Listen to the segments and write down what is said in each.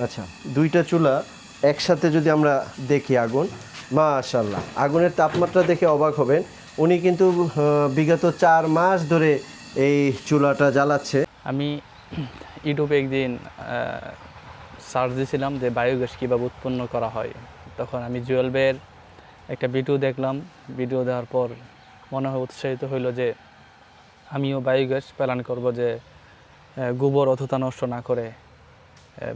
আচ্ছা, দুইটা চুলা একসাথে যদি আমরা দেখি আগুন, মাশাআল্লাহ, আগুনের তাপমাত্রা দেখে অবাক হবেন। উনি কিন্তু বিগত 4 মাস ধরে এই চুলাটা জ্বালাচ্ছে। আমি ইউটিউবে একদিন সার্চ দিয়েছিলাম যে বায়োগ্যাস কীভাবে উৎপন্ন করা হয়। তখন আমি জুয়েল ভাইয়ের একটা ভিডিও দেখলাম। ভিডিও দেওয়ার পর মনে হয় উৎসাহিত হইল যে আমিও বায়োগ্যাস প্ল্যান করব, যে গোবর অথতা নষ্ট না করে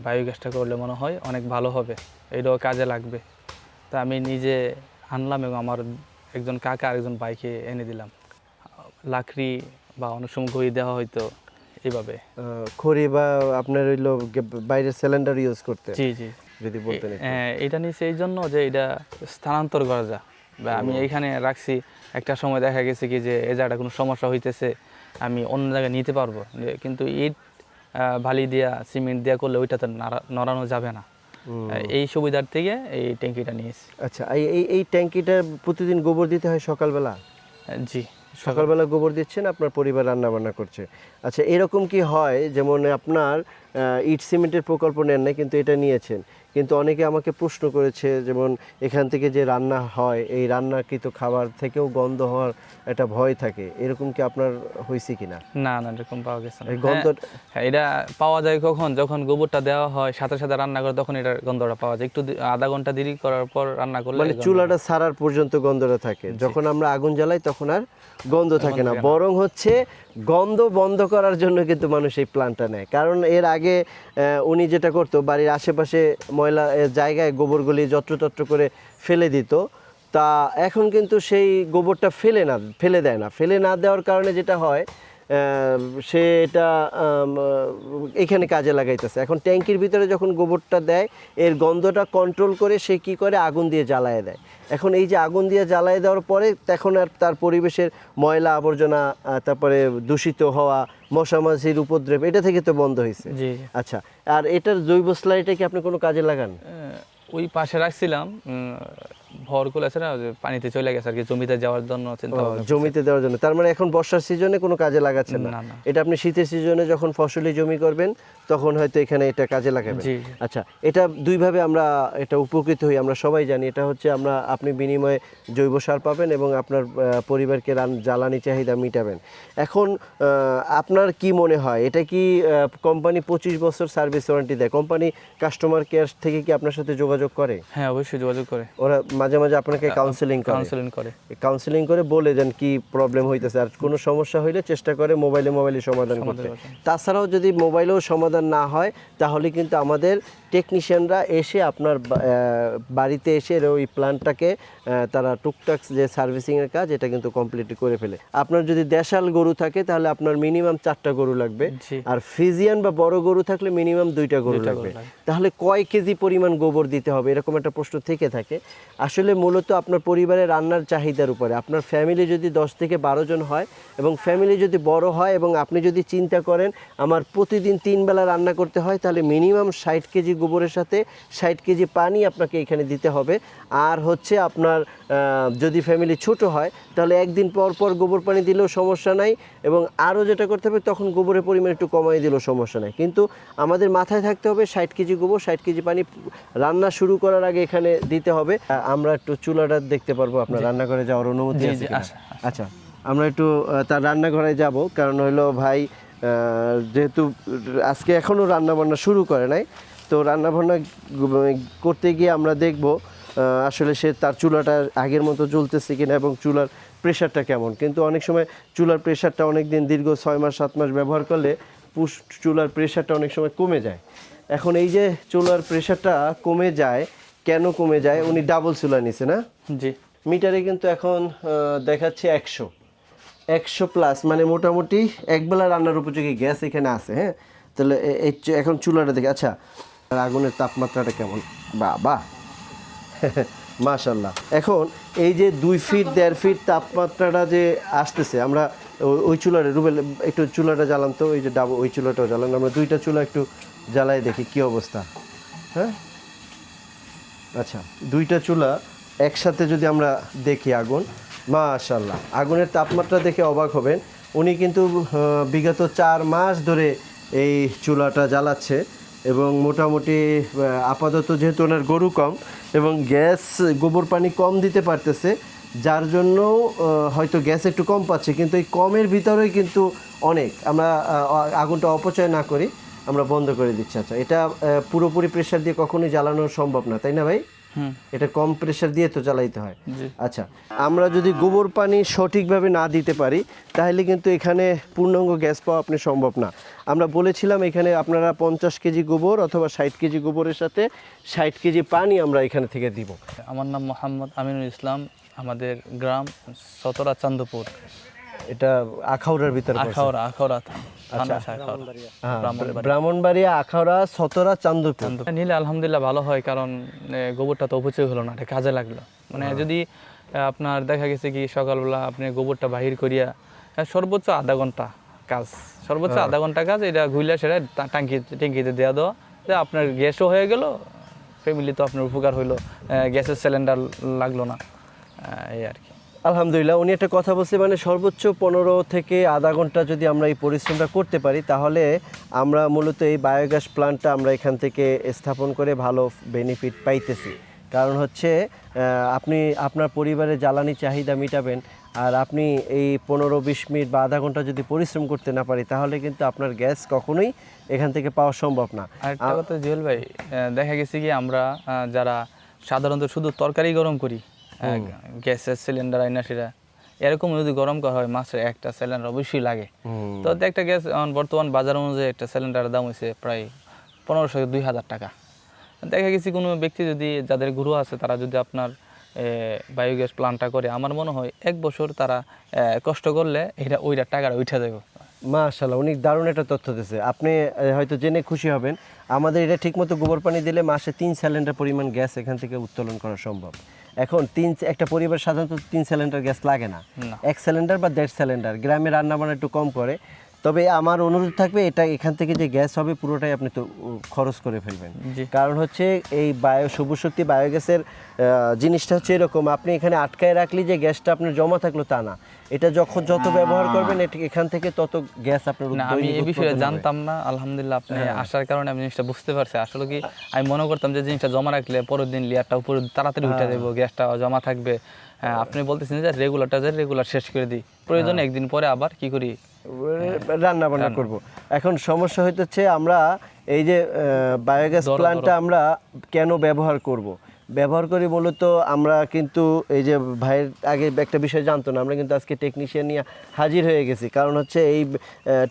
বায়োগ্যাসটা করলে মনে হয় অনেক ভালো হবে, এটাও কাজে লাগবে। তা আমি নিজে আনলাম এবং আমার একজন কাকা আর একজন ভাইকে এনে দিলাম। লাকড়ি বা অনেক সময় গড়ি দেওয়া হয়তো এইভাবে খড়ি বা আপনার হইলো বাইরের সিলিন্ডার ইউজ করতে। জি জি, যদি বলতেন। এটা নিচ্ছে এই জন্য যে এটা স্থানান্তর করা যায়, বা আমি এইখানে রাখছি। একটা সময় দেখা গেছে কি যে এই জায়গাটা কোনো সমস্যা হইতেছে, আমি অন্য জায়গায় নিতে পারবো, কিন্তু ইট বালি দিয়া সিমেন্ট দিয়া করলে ওইটা তো নড়ানো যাবে না। এই সুবিধার থেকে এই ট্যাঙ্কিটা নিয়েছি। আচ্ছা, এই ট্যাঙ্কিটা প্রতিদিন গোবর দিতে হয় সকালবেলা? জি, সকালবেলা গোবর দিচ্ছেন, আপনার পরিবার রান্না বান্না করছে। আচ্ছা, এরকম কি হয় যেমন আপনার ইট সিমেন্টের প্রকল্প নেন না, কিন্তু এটা নিয়েছেন, কিন্তু অনেকে আমাকে প্রশ্ন করেছে যেমন এখান থেকে যে রান্না হয় এই রান্নাকৃত খাবার থেকেও গন্ধ হওয়ার একটা ভয় থাকে, এরকম কি আপনার হয়েছে কিনা? না না, এরকম পাওয়া গেছে না। গন্ধ এটা পাওয়া যায় কখন, যখন গোবরটা দেওয়া হয় সাথে সাথে রান্না করে, তখন এটার গন্ধটা পাওয়া যায়। একটু আধা ঘন্টা দেরি করার পর রান্না করলে মানে চুলাটা ছাড়ার পর্যন্ত গন্ধটা থাকে, যখন আমরা আগুন জ্বালাই তখন আর গন্ধ থাকে না। বরং হচ্ছে গন্ধ বন্ধ করার জন্য কিন্তু মানুষ এই প্ল্যানটা নেয়। কারণ এর আগে উনি যেটা করতো, বাড়ির আশেপাশে ময়লা জায়গায় গোবরগুলি যত্রতত্র করে ফেলে দিত। তা এখন কিন্তু সেই গোবরটা ফেলে দেয় না। ফেলে না দেওয়ার কারণে যেটা হয়, সে এটা এখানে কাজে লাগাইতেছে। এখন ট্যাঙ্কির ভিতরে যখন গোবরটা দেয়, এর গন্ধটা কন্ট্রোল করে সে কি করে, আগুন দিয়ে জ্বালায় দেয়। এখন এই যে আগুন দিয়ে জ্বালায় দেওয়ার পরে তখন আর তার পরিবেশের ময়লা আবর্জনা, তারপরে দূষিত হওয়া, মশামাছির উপদ্রব, এটা থেকে তো বন্ধ হয়েছে। আচ্ছা, আর এটার জৈব স্লারিটা কি আপনি কোনো কাজে লাগান? ওই পাশে রাখছিলাম, ভরকুল আছে না, পানিতে চলে গেছে আর কি, জমিতে যাওয়ার জন্য চিন্তা ভাবনা। জমিতে দেওয়ার জন্য, তার মানে এখন বর্ষার সিজনে কোনো কাজে লাগাচ্ছেন না? এটা আপনি শীতের সিজনে যখন ফসলি জমি করবেন তখন হয়তো এখানে এটা কাজে লাগাবেন। আচ্ছা, এটা দুইভাবে আমরা এটা উপকৃত হই, আমরা সবাই জানি। এটা হচ্ছে আপনি বিনিময়ে জৈব সার পাবেন এবং আপনার পরিবারকে জ্বালানি চাহিদা মিটাবেন। এখন আপনার কি মনে হয়, এটা কি কোম্পানি 25 বছর সার্ভিস ওয়ারেন্টি দেয়? কোম্পানি কাস্টমার কেয়ার থেকে কি আপনার সাথে যোগাযোগ করে? হ্যাঁ, অবশ্যই যোগাযোগ করে। ওরা মাঝে মাঝে আপনাকে কাউন্সেলিং করে বলে দেন কি প্রবলেম হইতেছে, আর কোনো সমস্যা হইলে চেষ্টা করে মোবাইলে সমাধান করতে। তাছাড়াও যদি মোবাইলেও সমাধান না হয়, তাহলে কিন্তু আমাদের টেকনিশিয়ানরা এসে আপনার বাড়িতে এসে ওই প্ল্যান্টটাকে তারা টুকটাক যে সার্ভিসিংয়ের কাজ, এটা কিন্তু কমপ্লিটলি করে ফেলে। আপনার যদি দেশাল গরু থাকে তাহলে আপনার মিনিমাম 4টা গরু লাগবে, আর ফ্রিজিয়ান বা বড় গরু থাকলে মিনিমাম 2টা গরু লাগবে। তাহলে কয় কেজি পরিমাণ গোবর দিতে হবে, এরকম একটা প্রশ্ন থেকে থাকে। আসলে মূলত আপনার পরিবারের রান্নার চাহিদার উপরে, আপনার ফ্যামিলি যদি 10 থেকে 12 জন হয় এবং ফ্যামিলি যদি বড় হয় এবং আপনি যদি চিন্তা করেন আমার প্রতিদিন 3 বেলা রান্না করতে হয়, তাহলে মিনিমাম 60 কেজি গোবরের সাথে 60 কেজি পানি আপনাকে এখানে দিতে হবে। আর হচ্ছে আপনার যদি ফ্যামিলি ছোট হয় তাহলে একদিন পর পর গোবর পানি দিলেও সমস্যা নাই, এবং আরও যেটা করতে হবে তখন গোবরের পরিমাণ একটু কমাই দিলেও সমস্যা নাই। কিন্তু আমাদের মাথায় থাকতে হবে 60 কেজি গোবর, 60 কেজি পানি রান্না শুরু করার আগে এখানে দিতে হবে। আমরা একটু চুলাটা দেখতে পারবো আপনার রান্নাঘরে যাওয়ার অনুমতি আছে? আচ্ছা, আমরা একটু তার রান্নাঘরে যাব, কারণ হলো ভাই যেহেতু আজকে এখনও রান্নাবান্না শুরু করে নাই, তো রান্নাবান্না করতে গিয়ে আমরা দেখব আসলে সে তার চুলাটা আগের মতো জ্বলতেছে কিনা এবং চুলার প্রেশারটা কেমন। কিন্তু অনেক সময় চুলার প্রেশারটা অনেক দিন, দীর্ঘ 6 মাস 7 মাস ব্যবহার করলে চুলার প্রেশারটা অনেক সময় কমে যায়। এখন এই যে চুলার প্রেশারটা কমে যায়, কেন কমে যায়? উনি ডাবল চুলা নিছে না? জি, মিটারে কিন্তু এখন দেখাচ্ছে 100 প্লাস, মানে মোটামুটি একবেলা রান্নার উপযোগী গ্যাস এখানে আছে। হ্যাঁ, তাহলে এখন চুলাটা দেখে। আচ্ছা, আগুনের তাপমাত্রাটা কেমন? বাবা মাশাল্লাহ। এখন এই যে 2 ফিট 1.5 ফিট তাপমাত্রাটা যে আসতেছে, আমরা ওই চুলাটা রুবেল একটু চুলাটা জ্বালান তো, ওই যে ওই চুলাটাও জ্বালান, আমরা 2টা চুলা একটু জ্বালাই দেখি কি অবস্থা। হ্যাঁ, আচ্ছা, 2টা চুলা একসাথে যদি আমরা দেখি আগুন, মাশাআল্লাহ, আগুনের তাপমাত্রা দেখে অবাক হবেন। উনি কিন্তু বিগত 4 মাস ধরে এই চুলাটা জ্বালাচ্ছে। এবং মোটামুটি আপাতত যেহেতু ওনার গরু কম এবং গ্যাস গোবর পানি কম দিতে পারতেছে, যার জন্য হয়তো গ্যাস একটু কম পাচ্ছে, কিন্তু এই কমের ভিতরেই কিন্তু অনেক আমরা আগুনটা অপচয় না করি আমরা বন্ধ করে দিচ্ছি। আচ্ছা, এটা পুরোপুরি প্রেশার দিয়ে কখনোই জ্বালানো সম্ভব না, তাই না ভাই? এটা কম প্রেশার দিয়ে তো জ্বালাইতে হয়। আচ্ছা, আমরা যদি গোবর পানি সঠিকভাবে না দিতে পারি তাহলে কিন্তু এখানে পূর্ণাঙ্গ গ্যাস পাওয়া আপনি সম্ভব না। আমরা বলেছিলাম এখানে আপনারা 50 কেজি গোবর অথবা 60 কেজি গোবরের সাথে 60 কেজি পানি আমরা এখানে থেকে দিব। আমার নাম মোহাম্মদ আমিনুল ইসলাম, আমাদের গ্রাম সতরা চান্দপুর, এটা আখাউড়ার ভিতরে আখাউড়া থানা ব্রাহ্মণবাড়িয়া আখাউড়া সতরা চান্দপুর। নিলে আলহামদুলিল্লাহ ভালো হয়, কারণ গোবরটা তো অপচয় হলো না, এটা কাজে লাগলো। মানে যদি আপনার দেখা গেছে কি সকালবেলা আপনি গোবরটা বাহির করিয়া সর্বোচ্চ আধা ঘন্টা কাজ, সর্বোচ্চ আধা ঘন্টা কাজ, এটা ঘুরলে সেটা ট্যাঙ্কিতে দেওয়া দেওয়া, যে আপনার গ্যাসও হয়ে গেল, ফ্যামিলি তো আপনার উপকার হইলো, গ্যাসের সিলিন্ডার লাগলো না, এই আর কি। আলহামদুলিল্লাহ, উনি একটা কথা বলছে, মানে সর্বোচ্চ 15 থেকে আধা ঘন্টা যদি আমরা এই পরিশ্রমটা করতে পারি তাহলে আমরা মূলত এই বায়োগ্যাস প্ল্যান্টটা আমরা এখান থেকে স্থাপন করে ভালো বেনিফিট পাইতেছি। কারণ হচ্ছে আপনি আপনার পরিবারের জ্বালানি চাহিদা মেটাবেন, আর আপনি এই 15-20 মিনিট বা আধা ঘন্টা যদি পরিশ্রম করতে না পারি তাহলে কিন্তু আপনার গ্যাস কখনোই এখান থেকে পাওয়া সম্ভব না। আরেকটা কথা জুয়েল ভাই, দেখা গেছে কি আমরা যারা সাধারণত শুধু তরকারি গরম করি, গ্যাসের সিলিন্ডার আইনা সেটা এরকম যদি গরম করা হয় মাসে একটা সিলিন্ডার অবশ্যই লাগে। তো একটা গ্যাস বর্তমান বাজার অনুযায়ী একটা সিলিন্ডারের দাম হয়েছে প্রায় 1500-2000 টাকা। দেখা গেছে কোনো ব্যক্তি যদি যাদের গরু আছে তারা যদি আপনার বায়োগ্যাস প্ল্যান্টটা করে, আমার মনে হয় 1 বছর তারা কষ্ট করলে ওইটা টাকাটা উঠে যাবে। মাশাআল্লাহ, অনেক দারুণ একটা তথ্য দিয়েছে আপনি, হয়তো জেনে খুশি হবেন আমাদের এটা ঠিকমতো গোবর পানি দিলে মাসে 3 সিলিন্ডার পরিমাণ গ্যাস এখান থেকে উত্তোলন করা সম্ভব। এখন একটা পরিবার সাধারণত 3 সিলিন্ডার গ্যাস লাগে না, 1 সিলিন্ডার বা 1.5 সিলিন্ডার। গ্রামে রান্না বান্না একটু কম করে, তবে আমার অনুরোধ থাকবে এটা এখান থেকে যে গ্যাস হবে পুরোটাই আপনি তো খরচ করে ফেলবেন। কারণ হচ্ছে এই সবুজ শক্তি বায়োগ্যাসের জিনিসটা হচ্ছে এরকম, আপনি এখানে আটকায় রাখলে যে গ্যাসটা আপনার জমা থাকলো তা না, এটা যত ব্যবহার করবেন এখান থেকে তত গ্যাস আপনার। আমি এই বিষয়ে জানতাম না, আলহামদুলিল্লাহ আপনি আসার কারণে আমি জিনিসটা বুঝতে পারছি। আসলে কি আমি মনে করতাম যে জিনিসটা জমা রাখলে পরের দিন লেয়ারটা উপরে তাড়াতাড়ি উঠে দেবো, গ্যাসটা জমা থাকবে। আপনি বলতেছেন যে রেগুলার শেষ করে দিই, প্রয়োজনে একদিন পরে আবার কি করি রান্না বান্না করব। এখন সমস্যা হইতেছে আমরা এই যে বায়োগ্যাস প্ল্যান্টটা আমরা কেন ব্যবহার করি মূলত আমরা কিন্তু এই যে ভাইয়ের আগে একটা বিষয় জানতো না, আমরা কিন্তু আজকে টেকনিশিয়ান নিয়ে হাজির হয়ে গেছি। কারণ হচ্ছে এই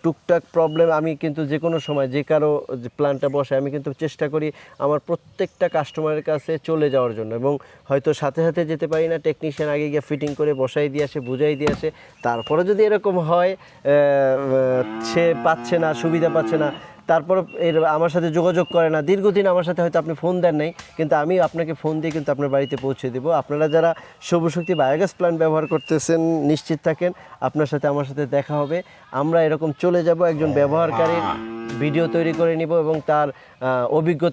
টুকটাক প্রবলেম আমি কিন্তু যে কোনো সময় যে কারো প্ল্যান্টটা বসে আমি কিন্তু চেষ্টা করি আমার প্রত্যেকটা কাস্টমারের কাছে চলে যাওয়ার জন্য, এবং হয়তো সাথে সাথে যেতে পারি না, টেকনিশিয়ান আগে গিয়ে ফিটিং করে বসাই দিয়ে আসে, বুঝাই দিয়ে আসে। তারপরে যদি এরকম হয় সে পাচ্ছে না, সুবিধা পাচ্ছে না, তারপর আমার সাথে যোগাযোগ করে না, দীর্ঘদিন আমার সাথে হয়তো আপনি ফোন দেন নাই, কিন্তু আমি আপনাকে ফোন দিয়ে কিন্তু আপনার বাড়িতে পৌঁছে দেব। আপনারা যারা সবুজ শক্তি বায়োগ্যাস প্ল্যান্ট ব্যবহার করতেছেন নিশ্চিত থাকেন আপনার সাথে আমার সাথে দেখা হবে। আমরা এরকম চলে যাব একজন ব্যবহারকারীর ভিডিও তৈরি করে নিব এবং তার অভিজ্ঞতা